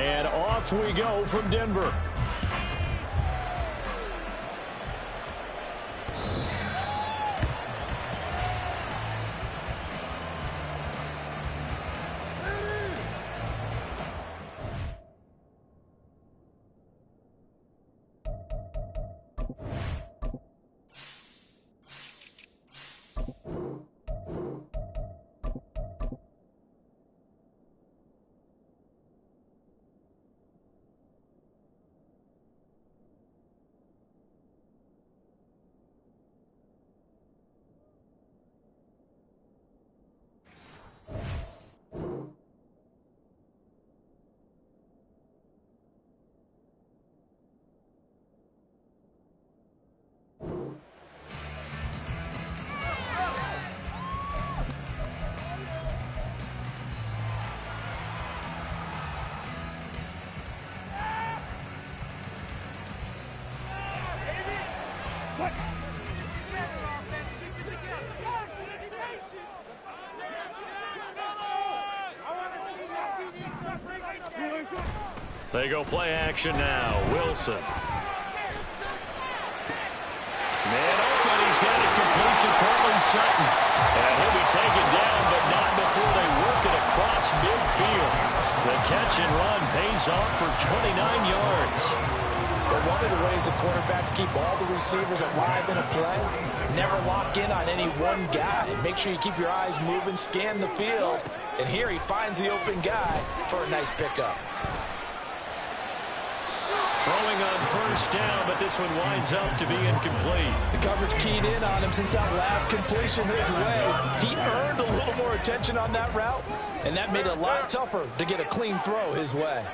And off we go from Denver. They go play action now. Wilson. Man open. He's got it complete to Cortland Sutton. And he'll be taken down, but not before they work it across midfield. The catch and run pays off for 29 yards. But one of the ways the quarterbacks keep all the receivers alive in a play, never lock in on any one guy. Make sure you keep your eyes moving, scan the field. And here he finds the open guy for a nice pickup. Throwing on first down, but this one winds up to be incomplete. The coverage keyed in on him since that last completion his way. He earned a little more attention on that route, and that made it a lot tougher to get a clean throw his way.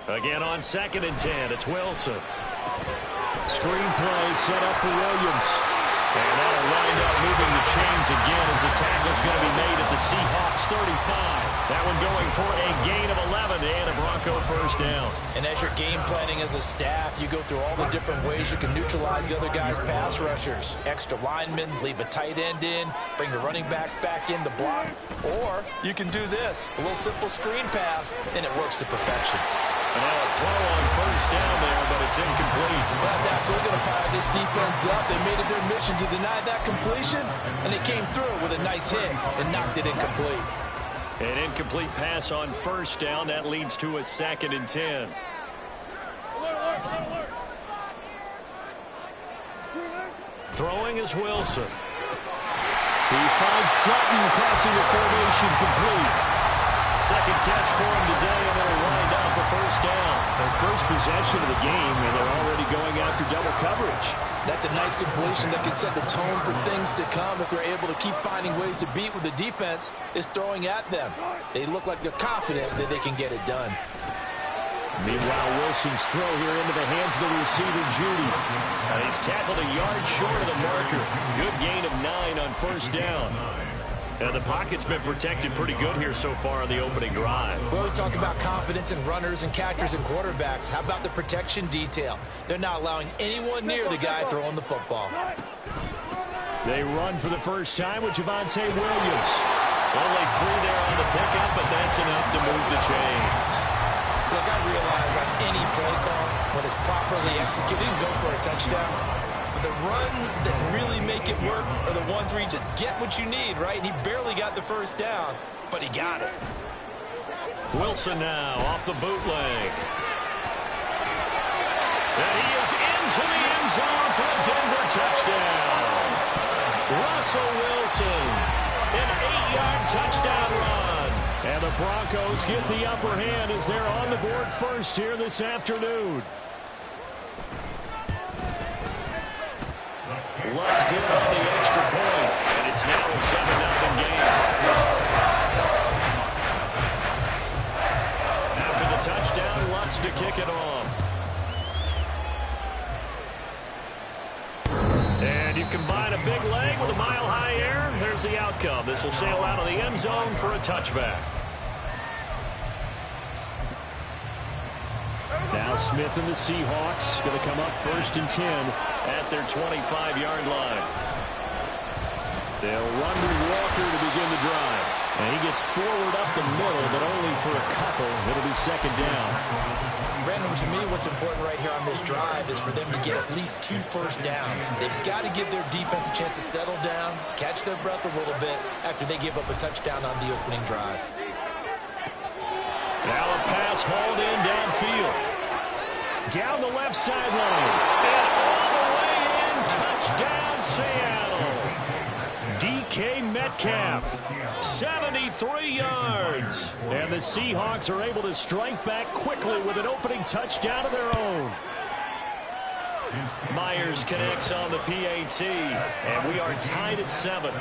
Again on 2nd and 10, it's Wilson. Screen play set up for Williams. And that'll wind up moving the chains again as the tackle's going to be made at the Seahawks 35. That one going for a gain of 11 and a Bronco first down. And as you're game planning as a staff, you go through all the different ways you can neutralize the other guy's pass rushers. Extra linemen, leave a tight end in, bring the running backs back in to block. Or you can do this, a little simple screen pass, and it works to perfection. And now a throw on first down there, but it's incomplete. That's absolutely going to fire this defense up. They made it their mission to deny that completion, and they came through with a nice hit and knocked it incomplete. An incomplete pass on first down. That leads to a 2nd and 10. Throwing is Wilson. He finds Sutton crossing the formation complete. Second catch for him today, and they'll wind up a first down. Their first possession of the game, and they're already going after double coverage. That's a nice completion that can set the tone for things to come if they're able to keep finding ways to beat what the defense is throwing at them. They look like they're confident that they can get it done. Meanwhile, Wilson's throw here into the hands of the receiver, Judy. He's tackled a yard short of the marker. Good gain of 9 on first down. And the pocket's been protected pretty good here so far on the opening drive. We always talk about confidence in runners and catchers and quarterbacks. How about the protection detail? They're not allowing anyone near the guy throwing the football. They run for the first time with Javonte Williams. Only 3 there on the pickup, but that's enough to move the chains. Look, I realize on any play call, when it's properly executed, you can go for a touchdown. But the runs that really make it work are the ones where you just get what you need, right? And he barely got the first down, but he got it. Wilson now off the bootleg. And he is into the end zone for a Denver touchdown. Russell Wilson, an 8-yard touchdown run. And the Broncos get the upper hand as they're on the board first here this afternoon. Lutz good on the extra point, and it's now a 7-0 game. After the touchdown, Lutz to kick it off. And you combine a big leg with a mile-high air, there's the outcome. This will sail out of the end zone for a touchback. Now Smith and the Seahawks going to come up 1st and 10 at their 25-yard line. They'll run with Walker to begin the drive. And he gets forward up the middle, but only for a couple. It'll be second down. Brandon, to me, what's important right here on this drive is for them to get at least 2 first downs. They've got to give their defense a chance to settle down, catch their breath a little bit after they give up a touchdown on the opening drive. Now a pass hauled in downfield. Down the left sideline. And all the way in. Touchdown, Seattle. DK Metcalf. 73 yards. And the Seahawks are able to strike back quickly with an opening touchdown of their own. Myers connects on the PAT. And we are tied at 7.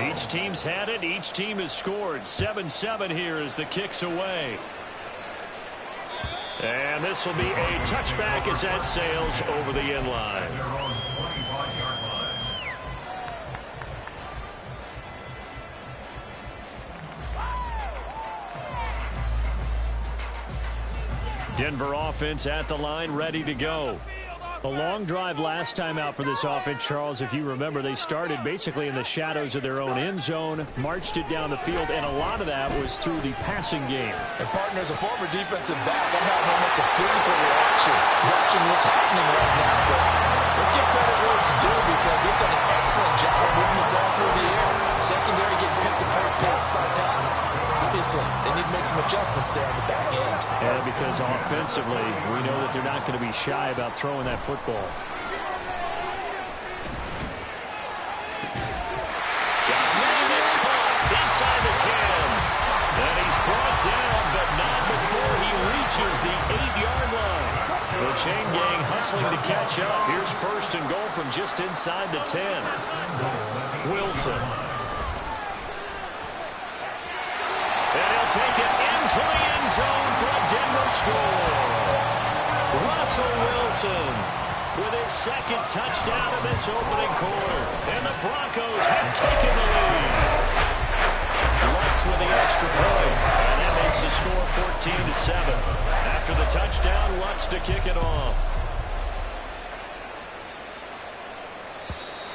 Each team's had it. Each team has scored. 7-7 here as the kick's away. And this will be a touchback as that sails over the end line. Denver offense at the line, ready to go. A long drive last time out for this offense, Charles. If you remember, they started basically in the shadows of their own end zone, marched it down the field, and a lot of that was through the passing game. And partner, as a former defensive back, I'm having almost a physical reaction watching what's happening right now. But let's give credit where it's due because they've done an excellent job of moving the ball through the air. Secondary getting picked apart pass by pass. Obviously, they need to make some adjustments there on the back end. Yeah, because offensively, we know that they're not going to be shy about throwing that football. And it's caught inside the 10. And he's brought down, but not before he reaches the 8-yard line. The chain gang hustling to catch up. Here's first and goal from just inside the 10. Wilson. Take it into the end zone for a Denver score. Russell Wilson with his second touchdown in this opening quarter. And the Broncos have taken the lead. Lutz with the extra point. And that makes the score 14-7. After the touchdown, Lutz to kick it off.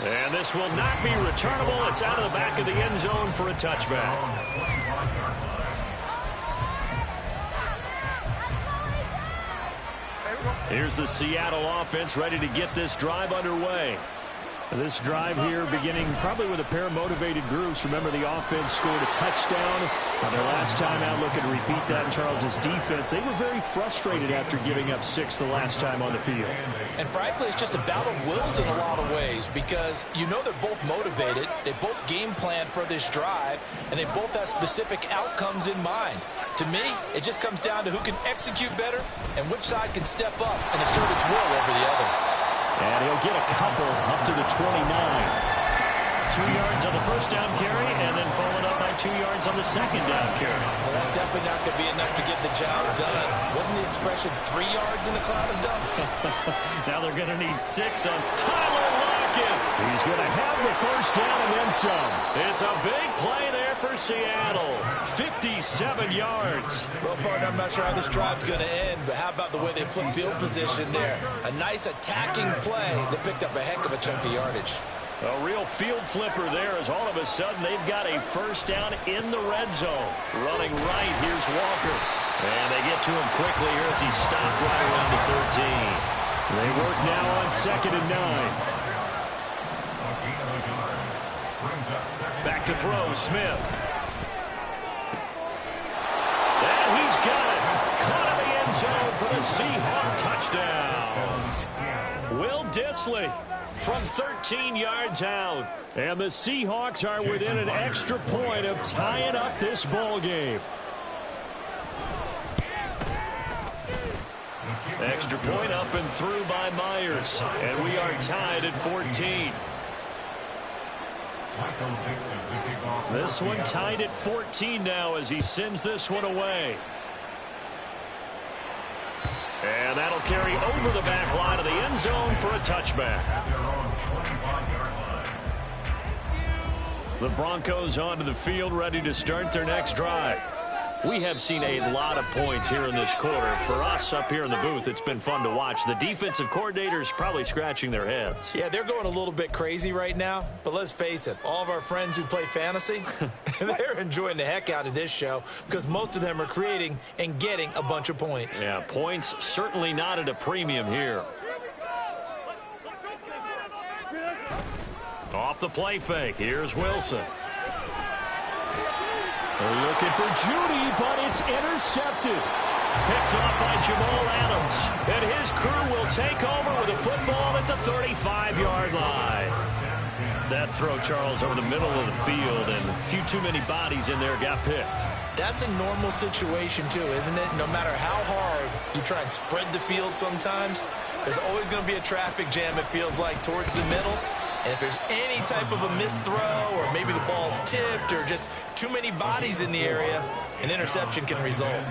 And this will not be returnable. It's out of the back of the end zone for a touchback. Here's the Seattle offense ready to get this drive underway. This drive here beginning probably with a pair of motivated groups. Remember, the offense scored a touchdown on their last time out. Looking to repeat that in Charles's defense. They were very frustrated after giving up 6 the last time on the field. And frankly, it's just a battle of wills in a lot of ways because you know they're both motivated. They both game plan for this drive, and they both have specific outcomes in mind. To me, it just comes down to who can execute better and which side can step up and assert its will over the other. And he'll get a couple up to the 29. 2 yards on the first down carry, and then followed up by 2 yards on the second down carry. Well, that's definitely not going to be enough to get the job done. Wasn't the expression 3 yards in a cloud of dust? Now they're going to need 6 on Tyler Lockett. He's going to have the first down and then some. It's a big play there for Seattle. 57 yards. Well, partner, I'm not sure how this drive's going to end, but how about the way they flip field position there? A nice attacking play that picked up a heck of a chunk of yardage. A real field flipper there as all of a sudden they've got a first down in the red zone. Running right, here's Walker. And they get to him quickly here as he stopped right around the 13. They work now on 2nd and 9. Back to throw, Smith. And he's got it. Caught in the end zone for the Seahawks touchdown. Will Dissly from 13 yards out. And the Seahawks are within an extra point of tying up this ball game. Extra point up and through by Myers. And we are tied at 14. This one tied at 14 now as he sends this one away. And that'll carry over the back line of the end zone for a touchback. The Broncos onto the field ready to start their next drive. We have seen a lot of points here in this quarter. For us up here in the booth, it's been fun to watch. The defensive coordinators probably scratching their heads. Yeah, they're going a little bit crazy right now. But let's face it, all of our friends who play fantasy, they're enjoying the heck out of this show because most of them are creating and getting a bunch of points. Yeah, points certainly not at a premium here. Off the play fake. Here's Wilson. They're looking for Judy, but it's intercepted. Picked off by Jamal Adams. And his crew will take over with a football at the 35-yard line. That throw, Charles, over the middle of the field, and a few too many bodies in there got picked. That's a normal situation, too, isn't it? No matter how hard you try and spread the field sometimes, there's always going to be a traffic jam, it feels like, towards the middle. And if there's any type of a missed throw or maybe the ball's tipped or just too many bodies in the area, an interception can result.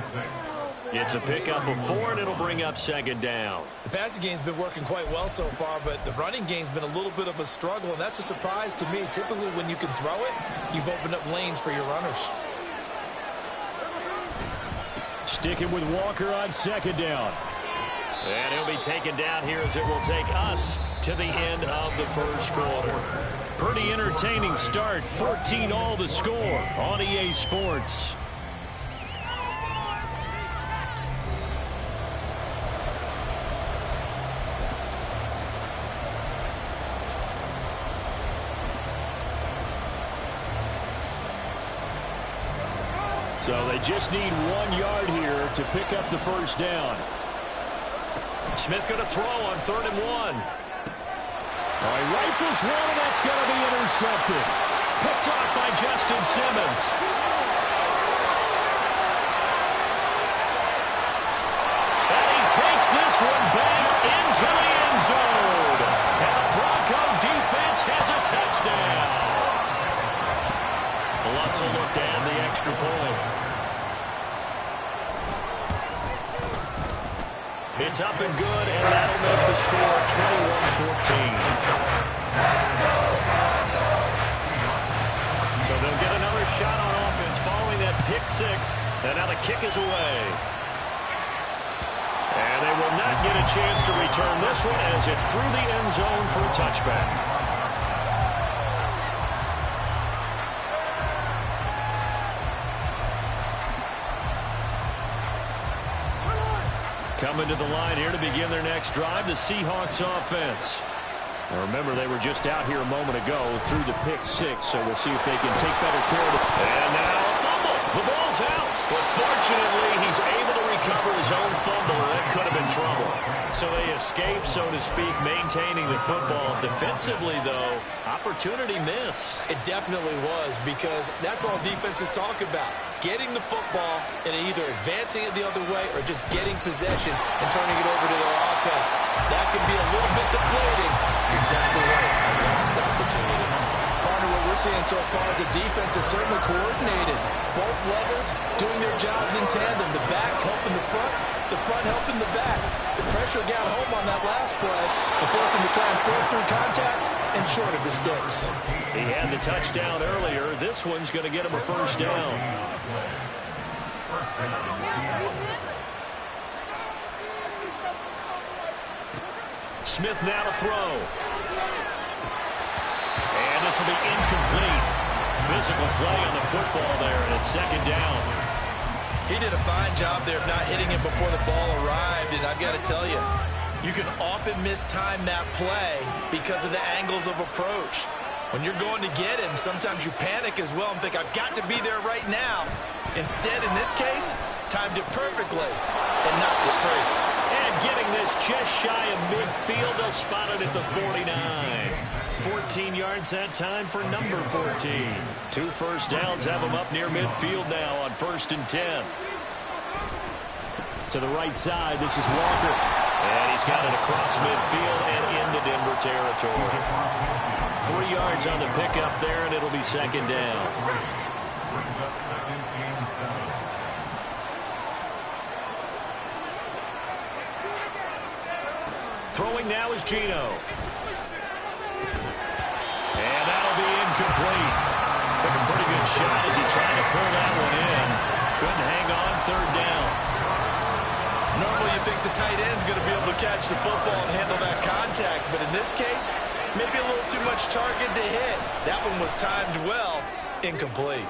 It's a pickup of 4, and it'll bring up second down. The passing game's been working quite well so far, but the running game's been a little bit of a struggle, and that's a surprise to me. Typically, when you can throw it, you've opened up lanes for your runners. Sticking with Walker on second down. And he'll be taken down here as it will take us to the end of the first quarter. Pretty entertaining start. 14-all the score on EA Sports. So they just need 1 yard here to pick up the first down. Smith going to throw on 3rd and 1. All right, rifles one, and that's going to be intercepted. Picked off by Justin Simmons. And he takes this one back into the end zone. And the Bronco defense has a touchdown. Lutz will look to add the extra point. It's up and good, and that'll make the score 21-14. So they'll get another shot on offense following that pick six, and now the kick is away. And they will not get a chance to return this one as it's through the end zone for a touchback. Coming to the line here to begin their next drive, the Seahawks offense. Now remember, they were just out here a moment ago through the pick six, so we'll see if they can take better care of it. And now a fumble. The ball's out. But fortunately, he's able to recover his own fumble. That could have been trouble. So they escape, so to speak, maintaining the football. Defensively, though, opportunity miss. It definitely was, because that's all defenses talk about. Getting the football and either advancing it the other way or just getting possession and turning it over to their offense. That can be a little bit deflating. Exactly right. A lost opportunity. Partner, what we're seeing so far is the defense is certainly coordinated. Both levels doing their jobs in tandem. The back helping the front helping the back. The pressure got home on that last play. It forced him to try and throw through contact and short of the sticks. He had the touchdown earlier. This one's going to get him a first down. Smith now to throw. And this will be incomplete. Physical play on the football there, and it's second down. He did a fine job there of not hitting it before the ball arrived, and I've got to tell you, you can often mistime that play because of the angles of approach. When you're going to get him, sometimes you panic as well and think, I've got to be there right now. Instead, in this case, timed it perfectly and knocked it free. And getting this just shy of midfield, they'll spot it at the 49. 14 yards that time for number 14. 2 first downs have him up near midfield now on 1st and 10. To the right side, this is Walker. And he's got it across midfield and into Denver territory. 3 yards on the pickup there, and it'll be second down. Throwing now is Gino. And that'll be incomplete. Took a pretty good shot as he tried to pull that one in. Couldn't hang the tight end's going to be able to catch the football and handle that contact. But in this case, maybe a little too much target to hit. That one was timed well. Incomplete.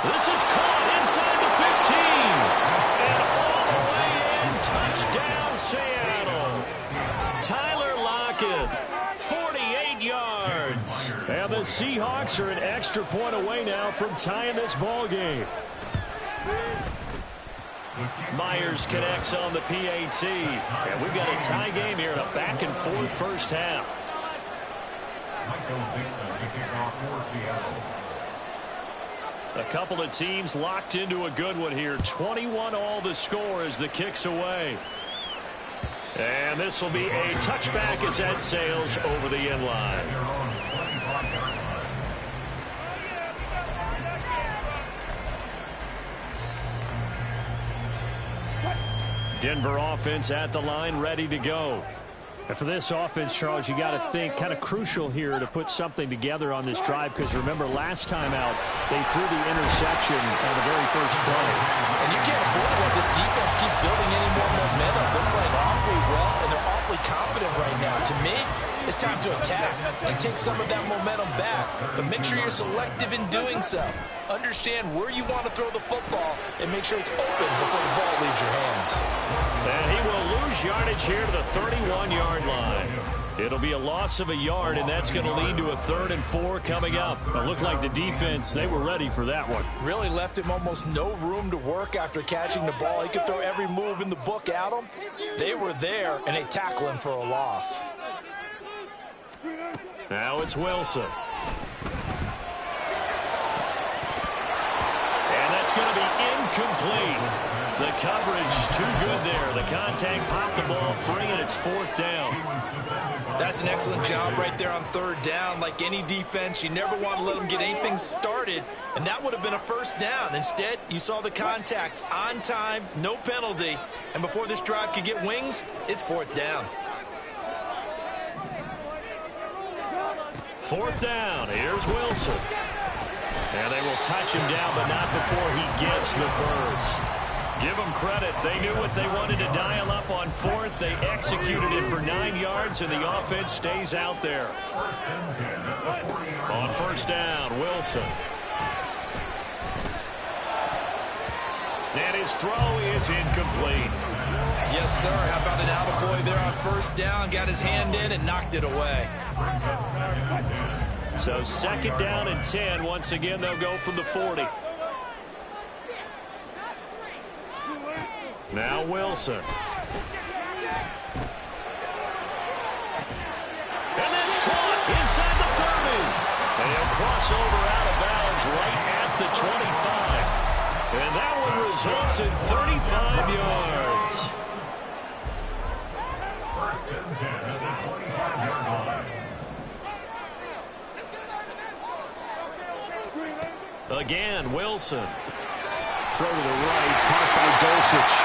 This is caught inside the 15. And all the way in. Touchdown, Seattle. Tyler Lockett, 48 yards. And the Seahawks are an extra point away now from tying this ball game. Myers connects on the PAT. And we've got a tie game here in a back-and-forth first half. A couple of teams locked into a good one here. 21 all the score as the kick's away. And this will be a touchback as that sails over the end line. Denver offense at the line, ready to go. And for this offense, Charles, you got to think kind of crucial here to put something together on this drive, because remember last time out they threw the interception on the very first play. And you can't afford to let this defense keep building any more momentum. They're playing awfully well, and they're awfully confident right now. To me, it's time to attack and take some of that momentum back. But make sure you're selective in doing so. Understand where you want to throw the football and make sure it's open before the ball leaves your hands. And he will lose yardage here to the 31-yard line. It'll be a loss of a yard, and that's going to lead to a 3rd and 4 coming up. It looked like the defense, they were ready for that one. Really left him almost no room to work after catching the ball. He could throw every move in the book at him. They were there, and they tackle him for a loss. Now it's Wilson. And that's going to be incomplete. The coverage too good there. The contact popped the ball free, and it's 4th down. That's an excellent job right there on 3rd down. Like any defense, you never want to let them get anything started, and that would have been a 1st down. Instead, you saw the contact on time, no penalty, and before this drive could get wings, it's 4th down. 4th down. Here's Wilson. And they will touch him down, but not before he gets the first. Give them credit. They knew what they wanted to dial up on 4th. They executed it for 9 yards, and the offense stays out there. On 1st down, Wilson. And his throw is incomplete. Yes, sir. How about an attaboy there on 1st down? Got his hand in and knocked it away. So 2nd down and 10. Once again, they'll go from the 40. Now Wilson. And that's caught inside the 30. And he'll cross over out of bounds right at the 25. And that one results in 35 yards. 1st and 10 at the 25-yard line. Again, Wilson. Throw to the right, caught by Dulcich.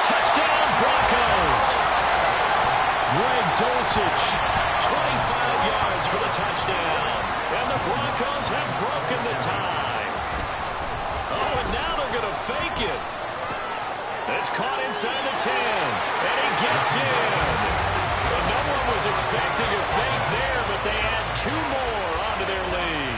Touchdown, Broncos. Greg Dulcich, 25 yards for the touchdown. And the Broncos have broken the tie. Oh, and now they're going to fake it. It's caught inside the 10. And he gets in. And no one was expecting a fake there, but they add 2 more onto their lead.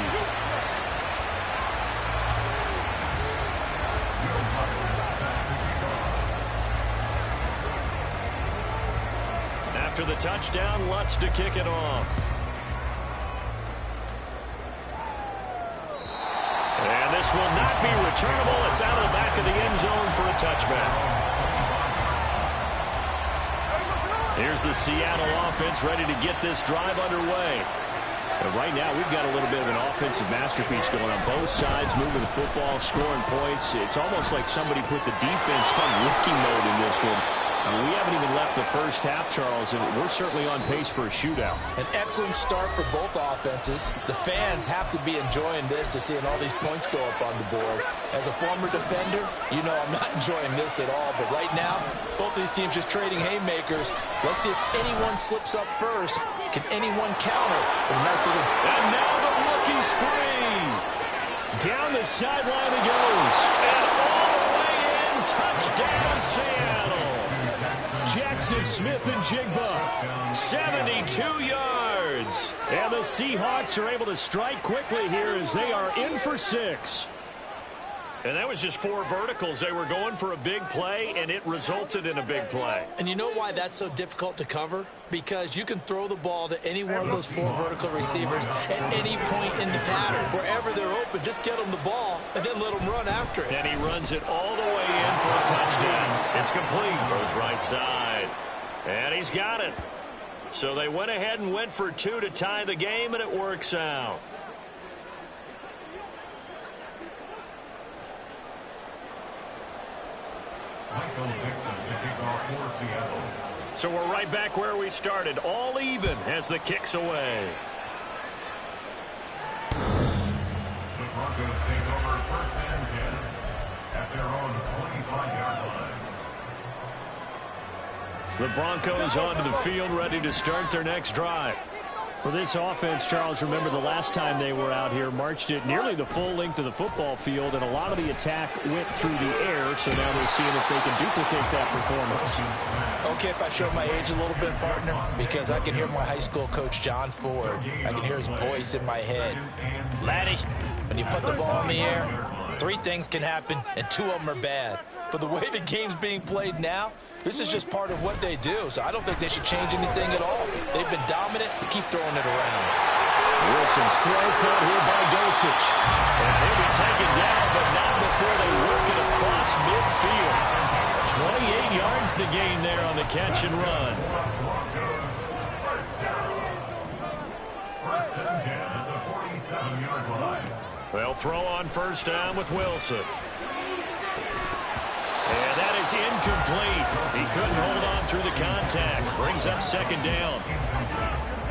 After the touchdown, Lutz to kick it off. And this will not be returnable. It's out of the back of the end zone for a touchback. Here's the Seattle offense ready to get this drive underway. But right now, we've got a little bit of an offensive masterpiece going on both sides, moving the football, scoring points. It's almost like somebody put the defense on rookie mode in this one. We haven't even left the first half, Charles, and we're certainly on pace for a shootout. An excellent start for both offenses. The fans have to be enjoying this to seeing all these points go up on the board. As a former defender, you know I'm not enjoying this at all. But right now, both these teams just trading haymakers. Let's see if anyone slips up first. Can anyone counter? And now the rookie's free. Down the sideline he goes. And all the way in, touchdown Seattle. Jackson Smith and Jigba. 72 yards. And the Seahawks are able to strike quickly here as they are in for 6. And that was just 4 verticals. They were going for a big play, and it resulted in a big play. And you know why that's so difficult to cover? Because you can throw the ball to any one of those 4 vertical receivers at any point in the pattern. Wherever they're open, just get them the ball and then let them run after it. And he runs it all the way in for a touchdown. It's complete. Goes right side. And he's got it. So they went ahead and went for 2 to tie the game, and it works out. So we're right back where we started, all even as the kick's away. The Broncos take over 1st and 10 at their own 25-yard line. The Broncos onto the field, ready to start their next drive. For this offense, Charles, remember the last time they were out here, marched it nearly the full length of the football field, and a lot of the attack went through the air, so now they're seeing if they can duplicate that performance. Okay, if I show my age a little bit, partner, because I can hear my high school coach, John Ford. I can hear his voice in my head. Laddie, when you put the ball in the air, 3 things can happen, and 2 of them are bad. But the way the game's being played now, this is just part of what they do, so I don't think they should change anything at all. They've been dominant. Keep throwing it around. Wilson's throw caught here by Dosich. And he'll be taken down, but not before they work it across midfield. 28 yards the gain there on the catch and run. First and 10 at the 47-yard line. Well, throw on 1st down with Wilson. And that is incomplete. He couldn't hold on through the contact. Brings up 2nd down.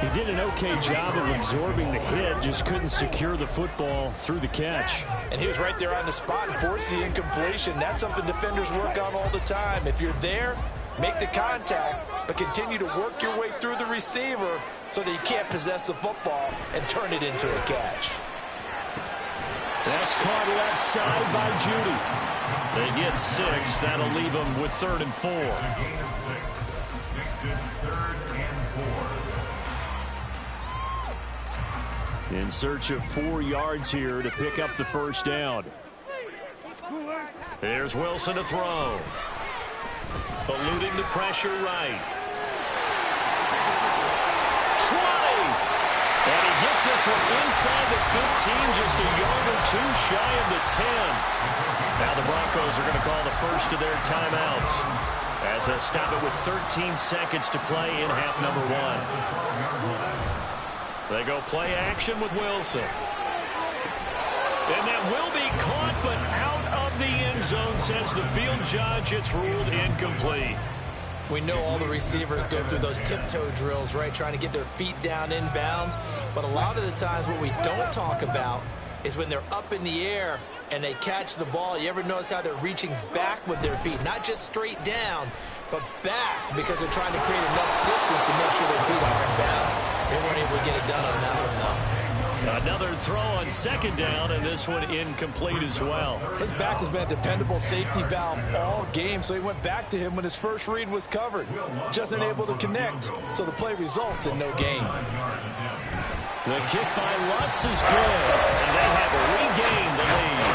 He did an okay job of absorbing the hit, just couldn't secure the football through the catch. And he was right there on the spot and forced the incompletion. That's something defenders work on all the time. If you're there, make the contact, but continue to work your way through the receiver so that you can't possess the football and turn it into a catch. That's caught left side by Judy. They get 6. That'll leave them with 3rd and 4. Gain of 6. Makes it 3rd and 4. In search of 4 yards here to pick up the 1st down. Here's Wilson to throw. Eluding the pressure right. 20. And he gets this one inside the 15, just a yard or 2 shy of the 10. Now the Broncos are going to call the first of their timeouts as they stop it with 13 seconds to play in half number 1. They go play action with Wilson. And that will be caught, but out of the end zone, says the field judge. It's ruled incomplete. We know all the receivers go through those tiptoe drills, right, trying to get their feet down inbounds. But a lot of the times what we don't talk about is when they're up in the air and they catch the ball. You ever notice how they're reaching back with their feet? Not just straight down, but back, because they're trying to create enough distance to make sure their feet are in bounds. They weren't able to get it done on that one, though. Another throw on 2nd down, and this one incomplete as well. His back has been a dependable safety valve all game, so he went back to him when his first read was covered. Just unable to connect, so the play results in no gain. The kick by Lutz is good, and they have regained the lead.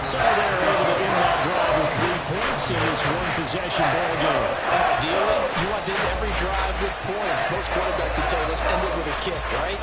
So they're able to end that drive with 3 points in this one-possession ball game. Ideally, you want to end every drive with points. Most quarterbacks would tell you, let's end it with a kick, right?